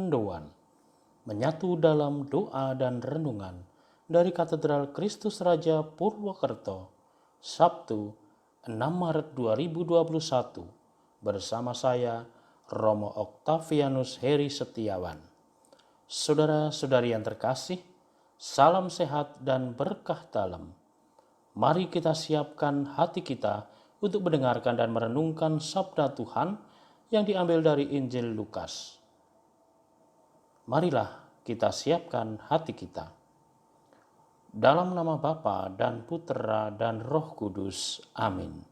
Pendoan, menyatu dalam doa dan renungan dari Katedral Kristus Raja Purwokerto, Sabtu 6 Maret 2021, bersama saya, Romo Octavianus Heri Setiawan. Saudara-saudari yang terkasih, salam sehat dan berkah dalam. Mari kita siapkan hati kita untuk mendengarkan dan merenungkan sabda Tuhan yang diambil dari Injil Lukas. Marilah kita siapkan hati kita. Dalam nama Bapa dan Putera dan Roh Kudus. Amin.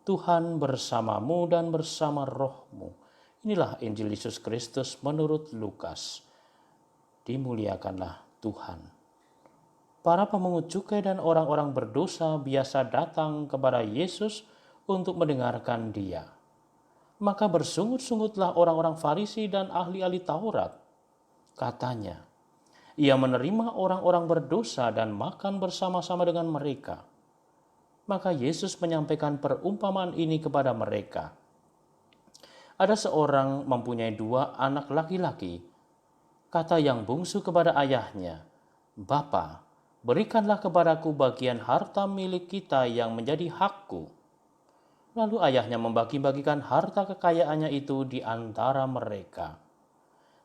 Tuhan bersamamu dan bersama rohmu. Inilah Injil Yesus Kristus menurut Lukas. Dimuliakanlah Tuhan. Para pemungut cukai dan orang-orang berdosa biasa datang kepada Yesus untuk mendengarkan Dia. Maka bersungut-sungutlah orang-orang Farisi dan ahli-ahli Taurat. Katanya, ia menerima orang-orang berdosa dan makan bersama-sama dengan mereka. Maka Yesus menyampaikan perumpamaan ini kepada mereka. Ada seorang mempunyai 2 anak laki-laki. Kata yang bungsu kepada ayahnya, "Bapa, berikanlah kepadaku bagian harta milik kita yang menjadi hakku." Lalu ayahnya membagi-bagikan harta kekayaannya itu di antara mereka.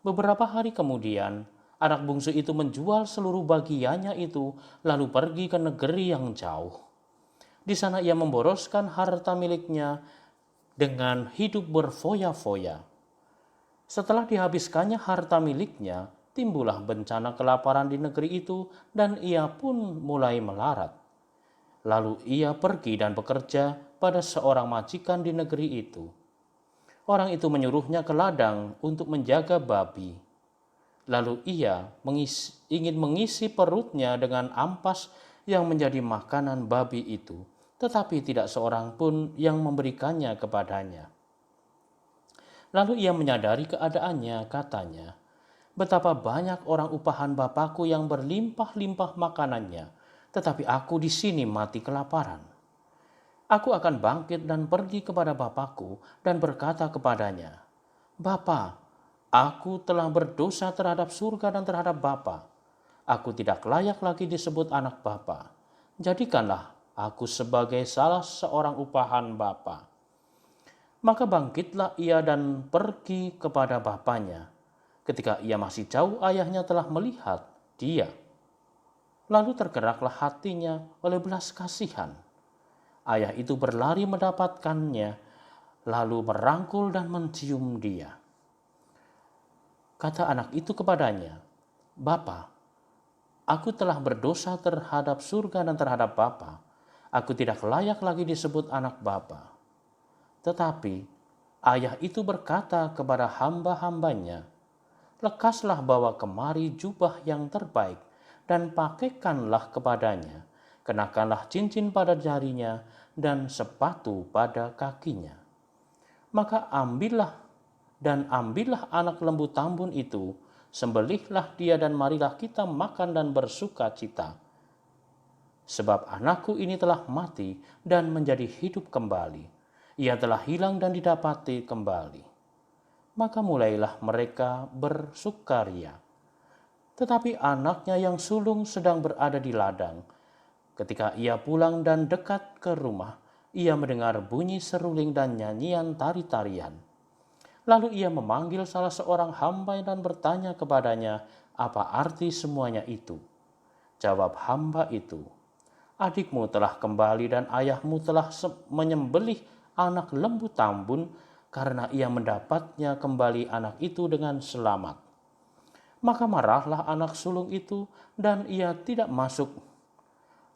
Beberapa hari kemudian, anak bungsu itu menjual seluruh bagiannya itu, lalu pergi ke negeri yang jauh. Di sana ia memboroskan harta miliknya dengan hidup berfoya-foya. Setelah dihabiskannya harta miliknya, timbullah bencana kelaparan di negeri itu dan ia pun mulai melarat. Lalu ia pergi dan bekerja pada seorang majikan di negeri itu. Orang itu menyuruhnya ke ladang untuk menjaga babi. Lalu ia ingin mengisi perutnya dengan ampas yang menjadi makanan babi itu, tetapi tidak seorang pun yang memberikannya kepadanya. Lalu ia menyadari keadaannya, katanya, "Betapa banyak orang upahan Bapakku yang berlimpah-limpah makanannya, tetapi aku di sini mati kelaparan. Aku akan bangkit dan pergi kepada Bapakku dan berkata kepadanya, Bapa, aku telah berdosa terhadap surga dan terhadap Bapa. Aku tidak layak lagi disebut anak Bapa. Jadikanlah aku sebagai salah seorang upahan Bapa." Maka bangkitlah ia dan pergi kepada bapanya. Ketika ia masih jauh, ayahnya telah melihat dia. Lalu tergeraklah hatinya oleh belas kasihan. Ayah itu berlari mendapatkannya, lalu merangkul dan mencium dia. Kata anak itu kepadanya, "Bapa, aku telah berdosa terhadap surga dan terhadap Bapa. Aku tidak layak lagi disebut anak Bapa." Tetapi ayah itu berkata kepada hamba-hambanya, "Lekaslah bawa kemari jubah yang terbaik dan pakaikanlah kepadanya. Kenakanlah cincin pada jarinya dan sepatu pada kakinya. Maka ambillah anak lembu tambun itu, sembelihlah dia dan marilah kita makan dan bersuka cita. Sebab anakku ini telah mati dan menjadi hidup kembali. Ia telah hilang dan didapati kembali." Maka mulailah mereka bersukaria. Tetapi anaknya yang sulung sedang berada di ladang. Ketika ia pulang dan dekat ke rumah, ia mendengar bunyi seruling dan nyanyian tari-tarian. Lalu ia memanggil salah seorang hamba dan bertanya kepadanya, "Apa arti semuanya itu?" Jawab hamba itu, "Adikmu telah kembali dan ayahmu telah menyembelih anak lembu tambun karena ia mendapatnya kembali anak itu dengan selamat." Maka marahlah anak sulung itu dan ia tidak masuk.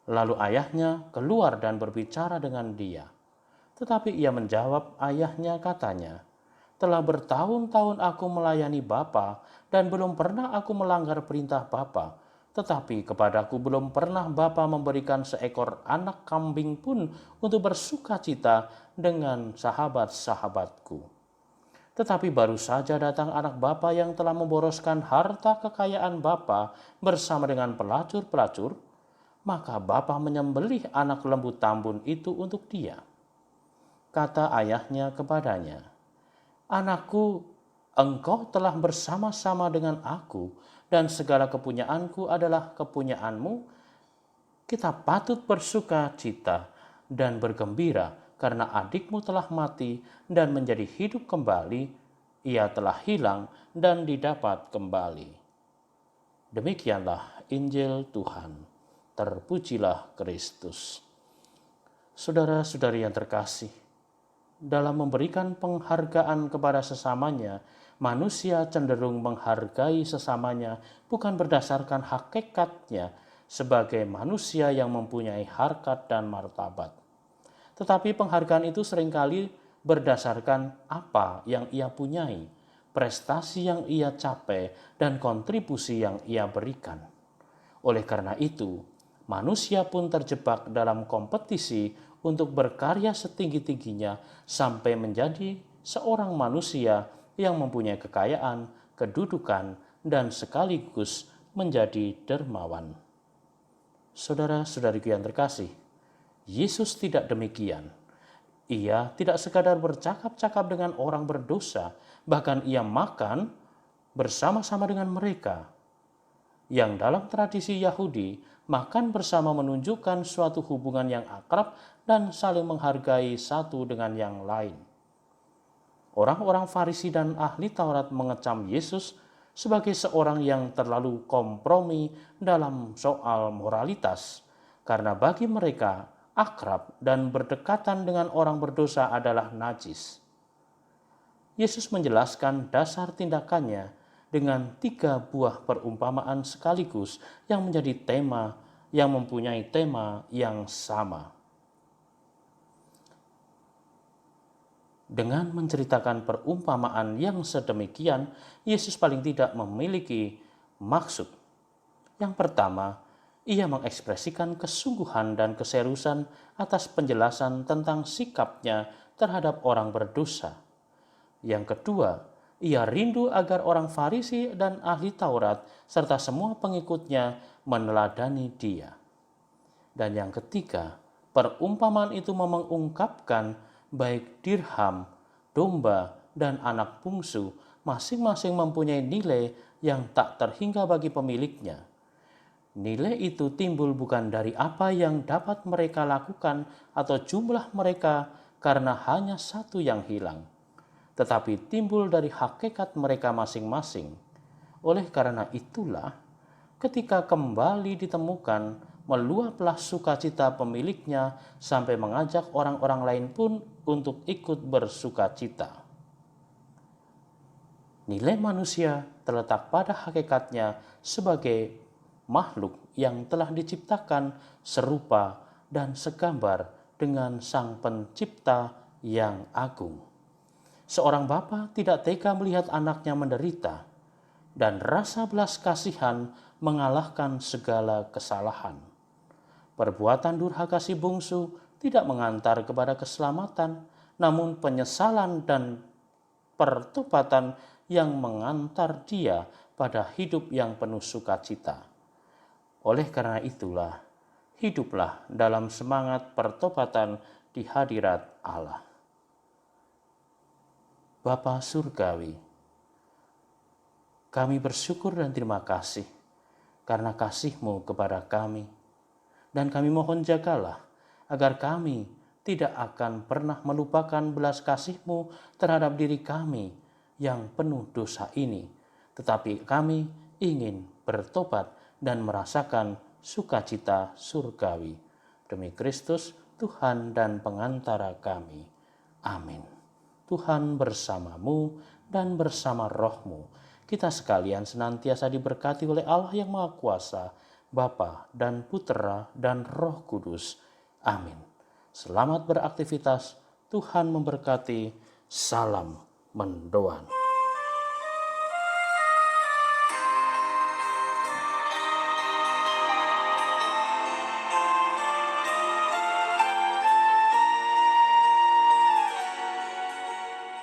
Lalu ayahnya keluar dan berbicara dengan dia. Tetapi ia menjawab ayahnya, katanya, "Telah bertahun-tahun aku melayani Bapa dan belum pernah aku melanggar perintah Bapa. Tetapi kepadaku belum pernah Bapa memberikan seekor anak kambing pun untuk bersuka cita dengan sahabat-sahabatku. Tetapi baru saja datang anak Bapa yang telah memboroskan harta kekayaan Bapa bersama dengan pelacur-pelacur, maka Bapa menyembelih anak lembu tambun itu untuk dia." Kata ayahnya kepadanya, "Anakku, Engkau telah bersama-sama dengan aku dan segala kepunyaanku adalah kepunyaanmu. Kita patut bersuka cita dan bergembira karena adikmu telah mati dan menjadi hidup kembali. Ia telah hilang dan didapat kembali. Demikianlah Injil Tuhan. Terpujilah Kristus. Saudara-saudari yang terkasih, dalam memberikan penghargaan kepada sesamanya, manusia cenderung menghargai sesamanya bukan berdasarkan hakikatnya sebagai manusia yang mempunyai harkat dan martabat. Tetapi penghargaan itu seringkali berdasarkan apa yang ia punyai, prestasi yang ia capai, dan kontribusi yang ia berikan. Oleh karena itu, manusia pun terjebak dalam kompetisi untuk berkarya setinggi-tingginya sampai menjadi seorang manusia yang mempunyai kekayaan, kedudukan, dan sekaligus menjadi dermawan. Saudara-saudariku yang terkasih, Yesus tidak demikian. Ia tidak sekadar bercakap-cakap dengan orang berdosa, bahkan ia makan bersama-sama dengan mereka. Yang dalam tradisi Yahudi, makan bersama menunjukkan suatu hubungan yang akrab dan saling menghargai satu dengan yang lain. Orang-orang Farisi dan ahli Taurat mengecam Yesus sebagai seorang yang terlalu kompromi dalam soal moralitas, karena bagi mereka akrab dan berdekatan dengan orang berdosa adalah najis. Yesus menjelaskan dasar tindakannya dengan 3 buah perumpamaan sekaligus yang mempunyai tema yang sama. Dengan menceritakan perumpamaan yang sedemikian, Yesus paling tidak memiliki maksud. Yang pertama, ia mengekspresikan kesungguhan dan keseriusan atas penjelasan tentang sikapnya terhadap orang berdosa. Yang kedua, ia rindu agar orang Farisi dan ahli Taurat serta semua pengikutnya meneladani dia. Dan yang ketiga, perumpamaan itu mengungkapkan baik dirham, domba, dan anak bungsu masing-masing mempunyai nilai yang tak terhingga bagi pemiliknya. Nilai itu timbul bukan dari apa yang dapat mereka lakukan atau jumlah mereka karena hanya satu yang hilang, tetapi timbul dari hakikat mereka masing-masing. Oleh karena itulah, ketika kembali ditemukan, meluaplah sukacita pemiliknya sampai mengajak orang-orang lain pun untuk ikut bersukacita. Nilai manusia terletak pada hakikatnya sebagai makhluk yang telah diciptakan serupa dan segambar dengan Sang Pencipta yang agung. Seorang bapa tidak tega melihat anaknya menderita, dan rasa belas kasihan mengalahkan segala kesalahan. Perbuatan durhaka si bungsu tidak mengantar kepada keselamatan, namun penyesalan dan pertobatan yang mengantar dia pada hidup yang penuh sukacita. Oleh karena itulah, hiduplah dalam semangat pertobatan di hadirat Allah. Bapa Surgawi, kami bersyukur dan terima kasih karena kasih-Mu kepada kami. Dan kami mohon jagalah agar kami tidak akan pernah melupakan belas kasih-Mu terhadap diri kami yang penuh dosa ini. Tetapi kami ingin bertobat dan merasakan sukacita surgawi. Demi Kristus, Tuhan dan pengantara kami. Amin. Tuhan bersamamu dan bersama rohmu. Kita sekalian senantiasa diberkati oleh Allah yang Maha Kuasa, Bapa dan Putera dan Roh Kudus. Amin. Selamat beraktivitas, Tuhan memberkati. Salam mendoan.